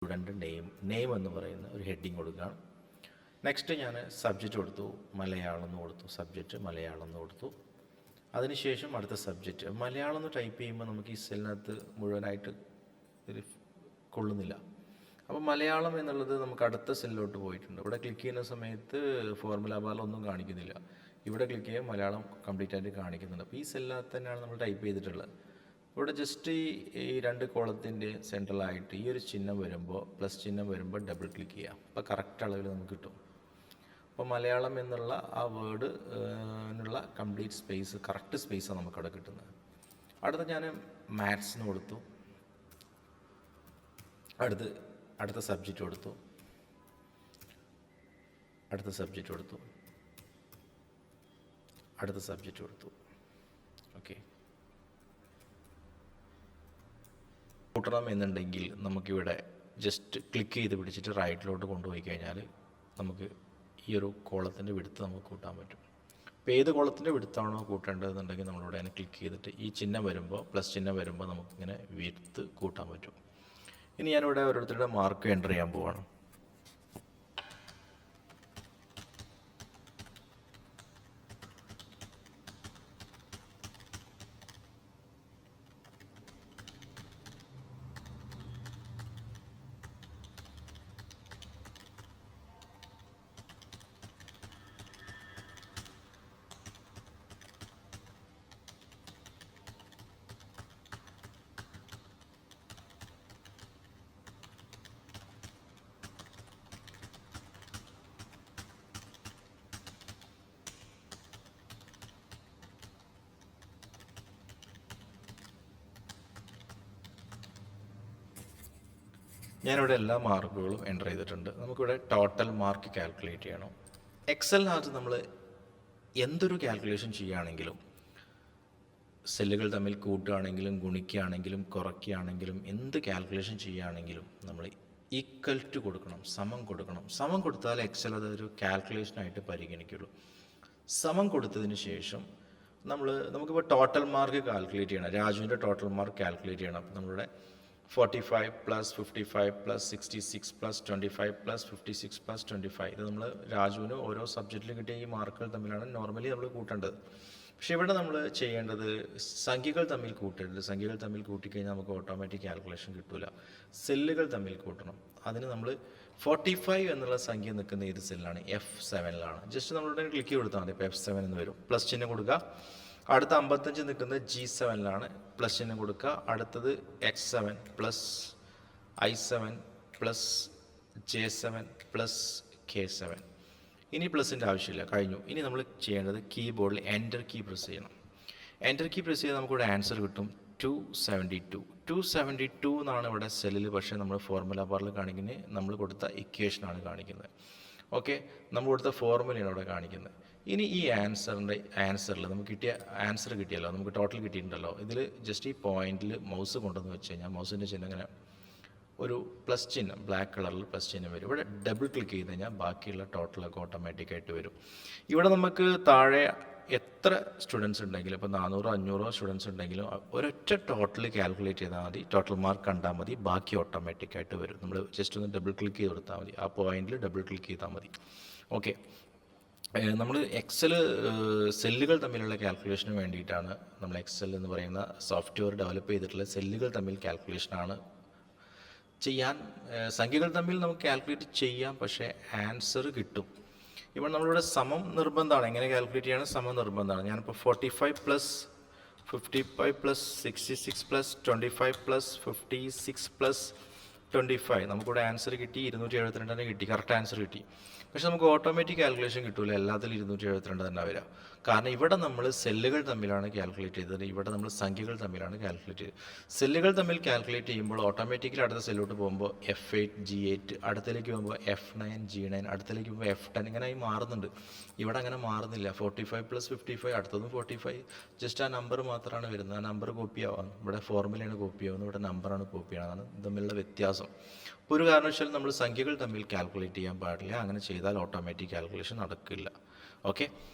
Student name എന്ന് പറയുന്ന ഒരു ഹെഡിങ് കൊടുക്കുകയാണ്. നെക്സ്റ്റ് ഞാൻ സബ്ജക്റ്റ് കൊടുത്തു, മലയാളം എന്ന് കൊടുത്തു, സബ്ജക്റ്റ് മലയാളം എന്ന് കൊടുത്തു. അതിനുശേഷം അടുത്ത സബ്ജക്റ്റ് മലയാളം എന്ന് ടൈപ്പ് ചെയ്യുമ്പോൾ നമുക്ക് ഈ സെല്ലിനകത്ത് മുഴുവനായിട്ട് ഇത് കൊള്ളുന്നില്ല. അപ്പോൾ മലയാളം എന്നുള്ളത് നമുക്ക് അടുത്ത സെല്ലിലോട്ട് പോയിട്ടുണ്ട്. ഇവിടെ ക്ലിക്ക് ചെയ്യുന്ന സമയത്ത് ഫോർമുല ബാറിൽ ഒന്നും കാണിക്കുന്നില്ല. ഇവിടെ ക്ലിക്ക് ചെയ്യുമ്പോൾ മലയാളം കംപ്ലീറ്റ് ആയിട്ട് കാണിക്കുന്നുണ്ട്. അപ്പോൾ ഈ സെല്ലിനകത്ത് തന്നെയാണ് നമ്മൾ ടൈപ്പ് ചെയ്തിട്ടുള്ളത്. ഇവിടെ ജസ്റ്റ് ഈ രണ്ട് കോളത്തിൻ്റെ സെൻട്രലായിട്ട് ഈ ഒരു ചിഹ്നം വരുമ്പോൾ, പ്ലസ് ചിഹ്നം വരുമ്പോൾ ഡബിൾ ക്ലിക്ക് ചെയ്യാം. അപ്പോൾ കറക്റ്റ് അളവിൽ നമുക്ക് കിട്ടും. അപ്പോൾ മലയാളം എന്നുള്ള ആ വേർഡ് എന്നുള്ള കംപ്ലീറ്റ് സ്പേസ്, കറക്റ്റ് സ്പേസാണ് നമുക്കവിടെ കിട്ടുന്നത്. അടുത്ത ഞാൻ മാത്സിന് കൊടുത്തു. അടുത്ത സബ്ജക്റ്റ് കൊടുത്തു. അടുത്ത സബ്ജക്റ്റ് കൊടുത്തു. ഓക്കെ. കൂട്ടണം എന്നുണ്ടെങ്കിൽ നമുക്കിവിടെ ജസ്റ്റ് ക്ലിക്ക് ചെയ്ത് പിടിച്ചിട്ട് റൈറ്റിലോട്ട് കൊണ്ടുപോയി കഴിഞ്ഞാൽ നമുക്ക് ഈ ഒരു കോളത്തിൻ്റെ വിഡ്ത്ത് നമുക്ക് കൂട്ടാൻ പറ്റും. അപ്പോൾ ഏത് കോളത്തിൻ്റെ വിഡ്ത്താണോ കൂട്ടേണ്ടതെന്നുണ്ടെങ്കിൽ നമ്മളിവിടെ തന്നെ ക്ലിക്ക് ചെയ്തിട്ട് ഈ ചിഹ്നം വരുമ്പോൾ, പ്ലസ് ചിഹ്നം വരുമ്പോൾ നമുക്കിങ്ങനെ വിഡ്ത്ത് കൂട്ടാൻ പറ്റും. ഇനി ഞാനിവിടെ ഓരോരുത്തരുടെ മാർക്ക് എൻ്റർ ചെയ്യാൻ പോവാണ്. ഞാനിവിടെ എല്ലാ മാർക്കുകളും എൻ്റർ ചെയ്തിട്ടുണ്ട്. നമുക്കിവിടെ ടോട്ടൽ മാർക്ക് കാൽക്കുലേറ്റ് ചെയ്യണം. എക്സലിനകത്ത് നമ്മൾ എന്തൊരു കാൽക്കുലേഷൻ ചെയ്യുകയാണെങ്കിലും, സെല്ലുകൾ തമ്മിൽ കൂട്ടുകയാണെങ്കിലും, ഗുണിക്കുകയാണെങ്കിലും, കുറയ്ക്കുകയാണെങ്കിലും, എന്ത് കാൽക്കുലേഷൻ ചെയ്യുകയാണെങ്കിലും നമ്മൾ ഈക്വൽ ടു കൊടുക്കണം, സമം കൊടുക്കണം. സമം കൊടുത്താൽ എക്സൽ അതൊരു കാൽക്കുലേഷനായിട്ട് പരിഗണിക്കുള്ളൂ. സമം കൊടുത്തതിന് ശേഷം നമുക്കിപ്പോൾ ടോട്ടൽ മാർക്ക് കാൽക്കുലേറ്റ് ചെയ്യണം. രാജുവിൻ്റെ ടോട്ടൽ മാർക്ക് കാൽക്കുലേറ്റ് ചെയ്യണം. അപ്പോൾ നമ്മളുടെ 45 + 55 + 66 + 25 + 56 + 25 ഇത് നമ്മൾ രാജുവിന് ഓരോ സബ്ജക്റ്റിലും കിട്ടിയ ഈ മാർക്കുകൾ തമ്മിലാണ് നോർമലി നമ്മൾ കൂട്ടേണ്ടത്. പക്ഷേ ഇവിടെ നമ്മൾ ചെയ്യേണ്ടത് സംഖ്യകൾ തമ്മിൽ കൂട്ടരുത്. സംഖ്യകൾ തമ്മിൽ കൂട്ടിക്കഴിഞ്ഞാൽ നമുക്ക് ഓട്ടോമാറ്റിക് കാൽക്കുലേഷൻ കിട്ടില്ല. സെല്ലുകൾ തമ്മിൽ കൂട്ടണം. അതിന് നമ്മൾ 45 എന്നുള്ള സംഖ്യ നിൽക്കുന്ന ഏത് സെല്ലാണ്? F7ലാണ്. ജസ്റ്റ് നമ്മളുടെ ക്ലിക്ക് കൊടുത്താൽ മതി. ഇപ്പോൾ F7 എന്ന് വരും. പ്ലസ് ചിഹ്നം കൊടുക്കുക. അടുത്ത 55 നിൽക്കുന്നത് G7ലാണ്. പ്ലസ് ചിഹ്നം കൊടുക്കുക. അടുത്തത് X7 + I7 + J7 + K7. ഇനി പ്ലസിൻ്റെ ആവശ്യമില്ല, കഴിഞ്ഞു. ഇനി നമ്മൾ ചെയ്യേണ്ടത് കീബോർഡിൽ എൻ്റർ കീ പ്രസ് ചെയ്യണം. എൻ്റർ കീ പ്രസ് ചെയ്താൽ നമുക്കിവിടെ ആൻസർ കിട്ടും 272 എന്നാണ് ഇവിടെ സെല്ലിൽ. പക്ഷേ നമ്മൾ ഫോർമുല ബാറിൽ കാണിക്കുന്നത് നമ്മൾ കൊടുത്ത ഇക്വേഷനാണ് കാണിക്കുന്നത്. ഓക്കെ, നമ്മൾ കൊടുത്ത ഫോർമുലയാണ് ഇവിടെ കാണിക്കുന്നത്. ഇനി ഈ ആൻസറിൽ നമുക്ക് കിട്ടിയ ആൻസർ കിട്ടിയല്ലോ, നമുക്ക് ടോട്ടൽ കിട്ടിയിട്ടുണ്ടല്ലോ. ഇതിൽ ജസ്റ്റ് ഈ പോയിന്റിൽ മൗസ് കൊണ്ടുവന്ന് വെച്ച് കഴിഞ്ഞാൽ മൗസിൻ്റെ ചിഹ്നം ഇങ്ങനെ ഒരു പ്ലസ് ചിഹ്നം, ബ്ലാക്ക് കളറിൽ പ്ലസ് ചിഹ്നം വരും. ഇവിടെ ഡബിൾ ക്ലിക്ക് ചെയ്ത് കഴിഞ്ഞാൽ ബാക്കിയുള്ള ടോട്ടലൊക്കെ ഓട്ടോമാറ്റിക്കായിട്ട് വരും. ഇവിടെ നമുക്ക് താഴെ എത്ര സ്റ്റുഡൻസ് ഉണ്ടെങ്കിലും, ഇപ്പോൾ 400-500 സ്റ്റുഡൻസ് ഉണ്ടെങ്കിലും ഒരൊറ്റ ടോട്ടൽ കാൽക്കുലേറ്റ് ചെയ്താൽ മതി, ടോട്ടൽ മാർക്ക് കണ്ടാൽ മതി, ബാക്കി ഓട്ടോമാറ്റിക്കായിട്ട് വരും. നമ്മൾ ജസ്റ്റ് ഒന്ന് ഡബിൾ ക്ലിക്ക് ചെയ്ത് കൊടുത്താൽ മതി, ആ പോയിന്റിൽ ഡബിൾ ക്ലിക്ക് ചെയ്താൽ മതി. ഓക്കെ, നമ്മൾ എക്സൽ സെല്ലുകൾ തമ്മിലുള്ള കാൽക്കുലേഷന് വേണ്ടിയിട്ടാണ് നമ്മൾ എക്സൽ എന്ന് പറയുന്ന സോഫ്റ്റ്വെയർ ഡെവലപ്പ് ചെയ്തിട്ടുള്ള. സെല്ലുകൾ തമ്മിൽ കാൽക്കുലേഷനാണ് ചെയ്യാൻ. സംഖ്യകൾ തമ്മിൽ നമുക്ക് കാൽക്കുലേറ്റ് ചെയ്യാം, പക്ഷേ ആൻസർ കിട്ടും. ഇവിടെ നമ്മളിവിടെ സമം നിർബന്ധമാണ്. എങ്ങനെ കാൽക്കുലേറ്റ് ചെയ്യണം? സമം നിർബന്ധമാണ്. ഞാനിപ്പോൾ 45 + 55 + 66 + 25 + 56 + 25 നമുക്കിവിടെ ആൻസർ കിട്ടി. 272 കിട്ടി, കറക്റ്റ് ആൻസർ കിട്ടി. പക്ഷെ നമുക്ക് ഓട്ടോമാറ്റിക് കാൽക്കുലേഷൻ കിട്ടില്ല. എല്ലാത്തിലും 272 തന്നെ വരാം. കാരണം ഇവിടെ നമ്മൾ സെല്ലുകൾ തമ്മിലാണ് കാൽക്കുലേറ്റ് ചെയ്തത്, ഇവിടെ നമ്മൾ സംഖ്യകൾ തമ്മിലാണ് കാൽക്കുലേറ്റ് ചെയ്തത്. സെല്ലുകൾ തമ്മിൽ കാൽക്കുലേറ്റ് ചെയ്യുമ്പോൾ ഓട്ടോമാറ്റിക്കലി അടുത്ത സെല്ലോട്ട് പോകുമ്പോൾ F8 G8, അടുത്തേക്ക് പോകുമ്പോൾ F9 G9, അടുത്തേക്ക് പോകുമ്പോൾ F10, ഇങ്ങനെ മാറുന്നുണ്ട്. ഇവിടെ അങ്ങനെ മാറുന്നില്ല. 45 + 55 അടുത്തതും 45, ജസ്റ്റ് ആ നമ്പർ മാത്രമാണ് വരുന്നത്. ആ നമ്പർ കോപ്പി ആവാം. ഇവിടെ ഫോർമുലയാണ് കോപ്പി ആവുന്നത്, ഇവിടെ നമ്പറാണ് കോപ്പി ആവുന്നത്. തമ്മിലുള്ള വ്യത്യാസം. അപ്പോൾ ഒരു കാരണവശാലും നമ്മൾ സംഖ്യകൾ തമ്മിൽ കാൽക്കുലേറ്റ് ചെയ്യാൻ പാടില്ല. അങ്ങനെ ചെയ്താൽ ഓട്ടോമാറ്റിക് കാൽക്കുലേഷൻ നടക്കില്ല. ഓക്കെ.